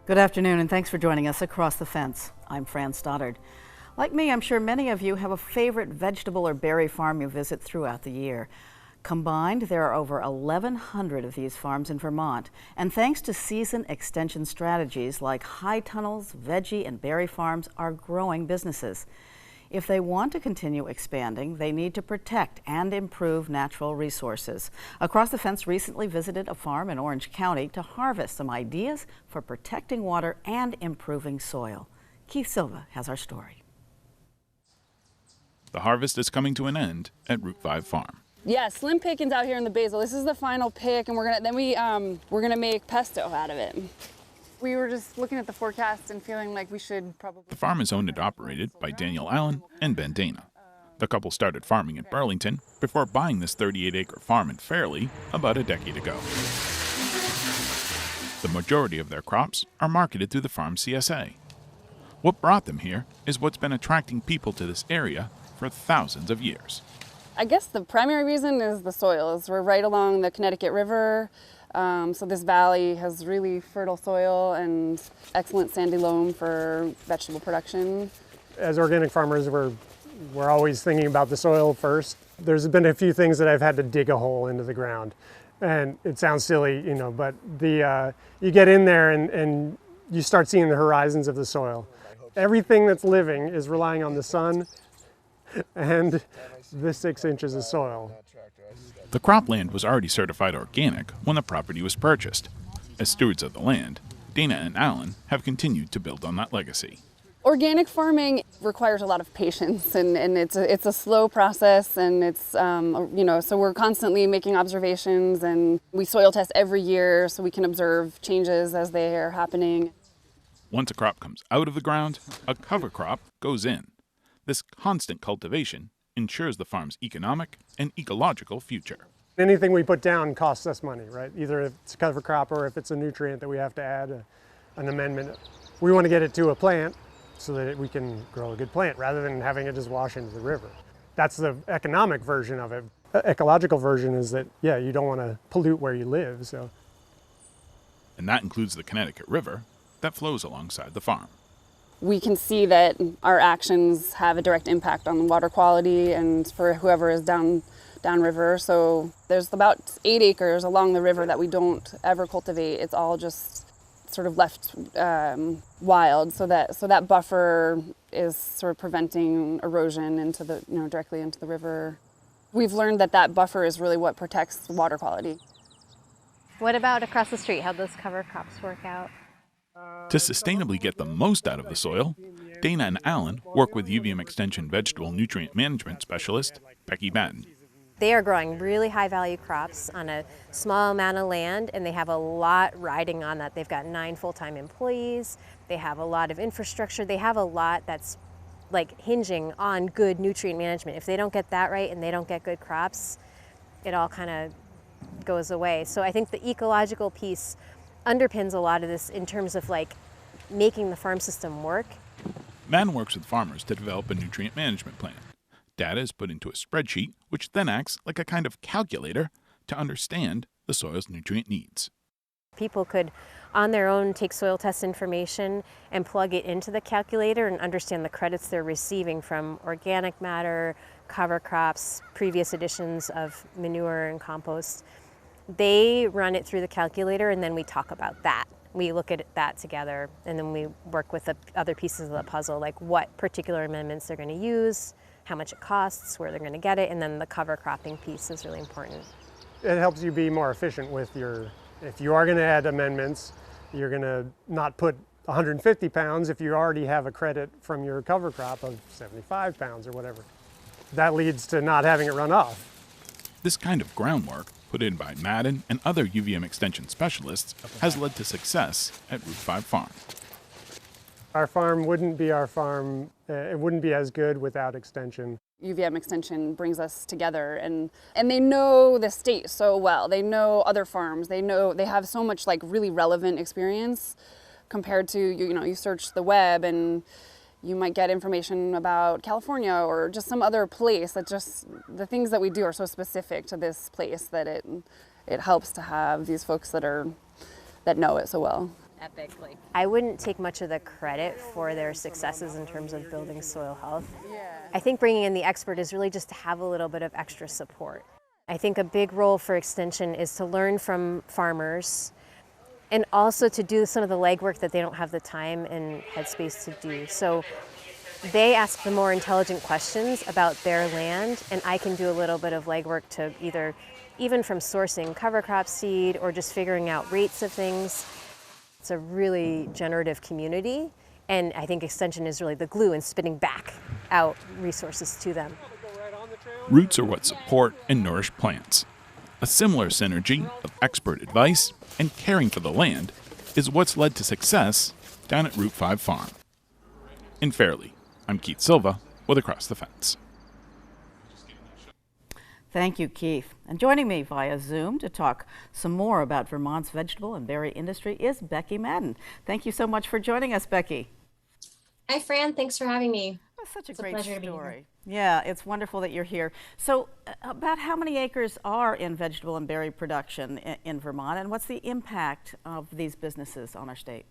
Good afternoon, and thanks for joining us Across the Fence. I'm Fran Stoddard. Like me, I'm sure many of you have a favorite vegetable or berry farm you visit throughout the year. Combined, there are over 1,100 of these farms in Vermont, and thanks to season extension strategies like high tunnels, veggie and berry farms are growing businesses. If they want to continue expanding, they need to protect and improve natural resources. Across the Fence recently visited a farm in Orange County to harvest some ideas for protecting water and improving soil. Keith Silva has our story. The harvest is coming to an end at Route 5 Farm. Yeah, slim pickings out here in the basil. This is the final pick, and we're gonna make pesto out of it. We were just looking at the forecast and feeling like we should probably... The farm is owned and operated by Daniel Allen and Ben Dana. The couple started farming in Burlington before buying this 38-acre farm in Fairleigh about a decade ago. The majority of their crops are marketed through the farm CSA. What brought them here is what's been attracting people to this area for thousands of years. I guess the primary reason is the soils. We're right along the Connecticut River. So this valley has really fertile soil and excellent sandy loam for vegetable production. As organic farmers, we're always thinking about the soil first. There's been a few things that I've had to dig a hole into the ground. And it sounds silly, but you get in there and you start seeing the horizons of the soil. Everything that's living is relying on the sun and the 6 inches of soil. The cropland was already certified organic when the property was purchased. As stewards of the land, Dana and Allen have continued to build on that legacy. Organic farming requires a lot of patience, and it's a slow process, and it's so we're constantly making observations, and we soil test every year so we can observe changes as they are happening. Once a crop comes out of the ground, a cover crop goes in. This constant cultivation ensures the farm's economic and ecological future. Anything we put down costs us money, right? Either if it's a cover crop or if it's a nutrient that we have to add, an amendment. We want to get it to a plant so that we can grow a good plant rather than having it just wash into the river. That's the economic version of it. The ecological version is that, you don't want to pollute where you live. So. And that includes the Connecticut River that flows alongside the farm. We can see that our actions have a direct impact on water quality and for whoever is downriver. So there's about 8 acres along the river that we don't ever cultivate. It's all just sort of left wild. So that buffer is sort of preventing erosion into the directly into the river. We've learned that buffer is really what protects water quality. What about across the street? How'd those cover crops work out? To sustainably get the most out of the soil, Dana and Allen work with UVM Extension Vegetable Nutrient Management Specialist, Becky Madden. They are growing really high-value crops on a small amount of land, and they have a lot riding on that. They've got 9 full-time employees. They have a lot of infrastructure. They have a lot that's like hinging on good nutrient management. If they don't get that right and they don't get good crops, it all kind of goes away. So I think the ecological piece underpins a lot of this in terms of making the farm system work. Madden works with farmers to develop a nutrient management plan. Data is put into a spreadsheet, which then acts like a kind of calculator to understand the soil's nutrient needs. People could, on their own, take soil test information and plug it into the calculator and understand the credits they're receiving from organic matter, cover crops, previous additions of manure and compost. They run it through the calculator, and then we talk about that. We look at that together, and then we work with the other pieces of the puzzle, like what particular amendments they're going to use, how much it costs, where they're going to get it, and then the cover cropping piece is really important. It helps you be more efficient with if you are going to add amendments, you're going to not put 150 pounds if you already have a credit from your cover crop of 75 pounds or whatever. That leads to not having it run off. This kind of groundwork, put in by Madden and other UVM extension specialists, has led to success at Route 5 Farm. Our farm wouldn't be our farm, it wouldn't be as good without extension. UVM Extension brings us together, and they know the state so well. They know other farms. They have so much like really relevant experience compared to you search the web and you might get information about California or just some other place. That just the things that we do are so specific to this place that it helps to have these folks that know it so well. Epic. I wouldn't take much of the credit for their successes in terms of building soil health. I think bringing in the expert is really just to have a little bit of extra support. I think a big role for Extension is to learn from farmers and also to do some of the legwork that they don't have the time and headspace to do. So they ask the more intelligent questions about their land, and I can do a little bit of legwork to even from sourcing cover crop seed or just figuring out rates of things. It's a really generative community, and I think Extension is really the glue in spitting back out resources to them. Roots are what support and nourish plants. A similar synergy of expert advice and caring for the land is what's led to success down at Route 5 Farm. In Fairleigh, I'm Keith Silva with Across the Fence. Thank you, Keith. And joining me via Zoom to talk some more about Vermont's vegetable and berry industry is Becky Madden. Thank you so much for joining us, Becky. Hi, Fran. Thanks for having me. That's such a It's a great pleasure to be story. Yeah, it's wonderful that you're here. So about how many acres are in vegetable and berry production in Vermont, and what's the impact of these businesses on our state?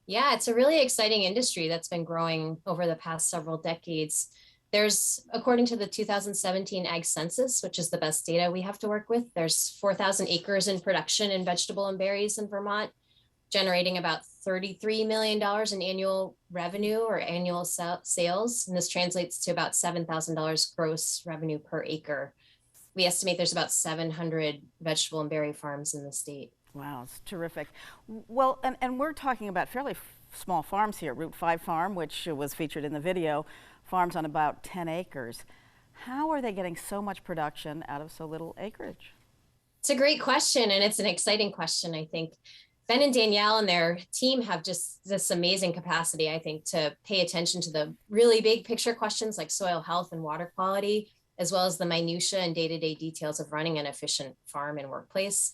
Yeah, it's a really exciting industry that's been growing over the past several decades. There's, according to the 2017 Ag Census, which is the best data we have to work with, there's 4,000 acres in production in vegetable and berries in Vermont, generating about $33 million in annual revenue or annual sales. And this translates to about $7,000 gross revenue per acre. We estimate there's about 700 vegetable and berry farms in the state. Wow, it's terrific. Well, and we're talking about fairly small farms here. Route 5 Farm, which was featured in the video, farms on about 10 acres. How are they getting so much production out of so little acreage? It's a great question, and it's an exciting question, I think. Ben and Danielle and their team have just this amazing capacity, I think, to pay attention to the really big picture questions like soil health and water quality, as well as the minutia and day-to-day details of running an efficient farm and workplace.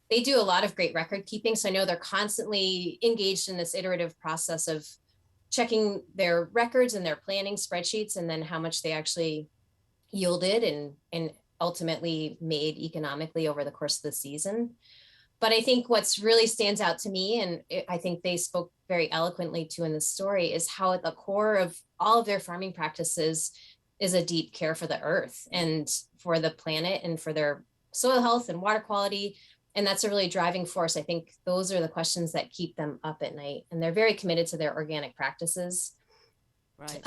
They do a lot of great record keeping, so I know they're constantly engaged in this iterative process of checking their records and their planning spreadsheets, and then how much they actually yielded and ultimately made economically over the course of the season. But I think what's really stands out to me, and I think they spoke very eloquently to in the story, is how at the core of all of their farming practices is a deep care for the earth and for the planet and for their soil health and water quality. And that's a really driving force. I think those are the questions that keep them up at night. And they're very committed to their organic practices. Right.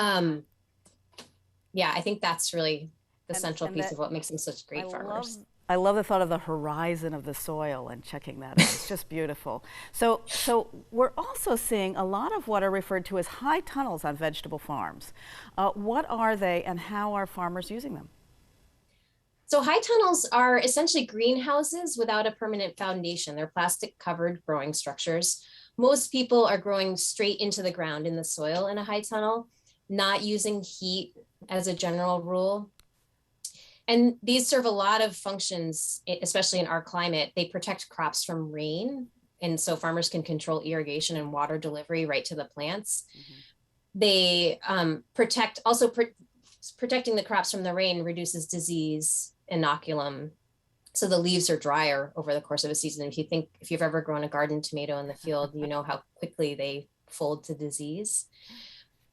Yeah, I think that's really the central piece of what makes them such great farmers. I love the thought of the horizon of the soil and checking that out. It's just beautiful. So we're also seeing a lot of what are referred to as high tunnels on vegetable farms. What are they, and how are farmers using them? So high tunnels are essentially greenhouses without a permanent foundation. They're plastic covered growing structures. Most people are growing straight into the ground in the soil in a high tunnel, not using heat as a general rule. And these serve a lot of functions, especially in our climate. They protect crops from rain, and so farmers can control irrigation and water delivery right to the plants. Mm-hmm. They protecting the crops from the rain reduces disease, inoculum, so the leaves are drier over the course of a season. If you've ever grown a garden tomato in the field, you know how quickly they fold to disease.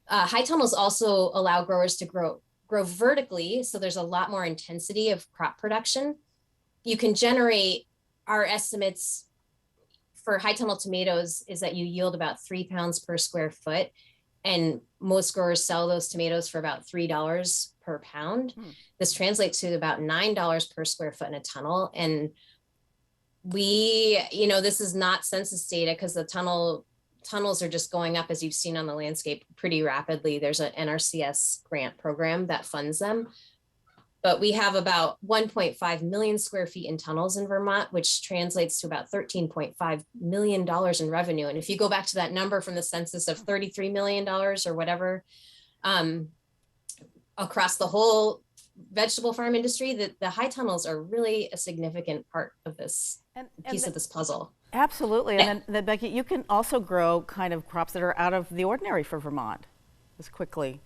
High tunnels also allow growers to grow vertically, so there's a lot more intensity of crop production. You can generate, our estimates for high tunnel tomatoes is that you yield about 3 pounds per square foot, and most growers sell those tomatoes for about $3 per pound. This translates to about $9 per square foot in a tunnel. And this is not census data because the tunnels are just going up, as you've seen on the landscape, pretty rapidly. There's an NRCS grant program that funds them. But we have about 1.5 million square feet in tunnels in Vermont, which translates to about $13.5 million in revenue. And if you go back to that number from the census of $33 million or whatever, across the whole vegetable farm industry, that the high tunnels are really a significant part of this piece of this puzzle. Absolutely. And then Becky, you can also grow kind of crops that are out of the ordinary for Vermont as quickly.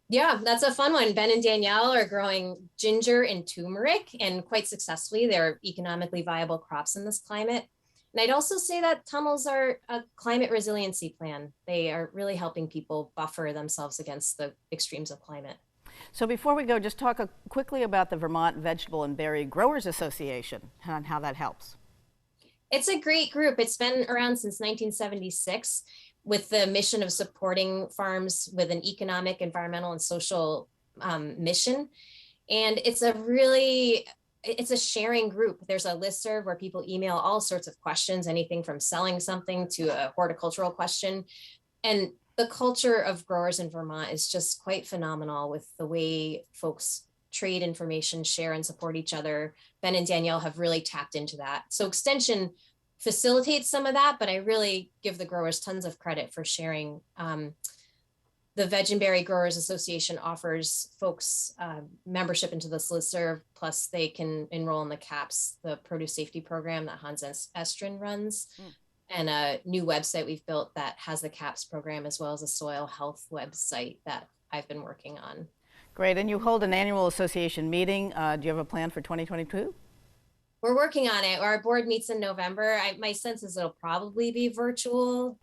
Yeah, that's a fun one. Ben and Danielle are growing ginger and turmeric, and quite successfully. They're economically viable crops in this climate. And I'd also say that tunnels are a climate resiliency plan. They are really helping people buffer themselves against the extremes of climate. So before we go, just talk quickly about the Vermont Vegetable and Berry Growers Association and how that helps. It's a great group. It's been around since 1976 with the mission of supporting farms with an economic, environmental, and social mission. And it's a sharing group. There's a listserv where people email all sorts of questions, anything from selling something to a horticultural question. And the culture of growers in Vermont is just quite phenomenal with the way folks trade information, share, and support each other. Ben and Danielle have really tapped into that. So Extension facilitates some of that, but I really give the growers tons of credit for sharing. The Veg and Berry Growers Association offers folks membership into this listserv, plus they can enroll in the CAPS, the produce safety program that Hans Estrin runs, and a new website we've built that has the CAPS program, as well as a soil health website that I've been working on. Great, and you hold an annual association meeting. Do you have a plan for 2022? We're working on it. Our board meets in November. My sense is it'll probably be virtual.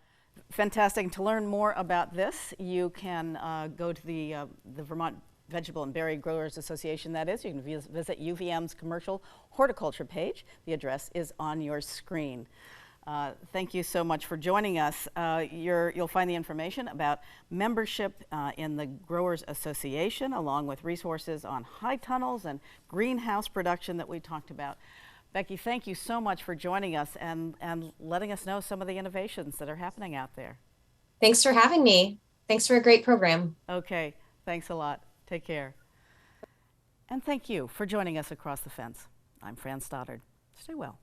Fantastic. To learn more about this, you can go to the Vermont Vegetable and Berry Growers Association, that is. You can visit UVM's commercial horticulture page. The address is on your screen. Thank you so much for joining us. You'll find the information about membership in the Growers Association, along with resources on high tunnels and greenhouse production that we talked about. Becky, thank you so much for joining us and letting us know some of the innovations that are happening out there. Thanks for having me. Thanks for a great program. Okay, thanks a lot. Take care. And thank you for joining us across the fence. I'm Fran Stoddard. Stay well.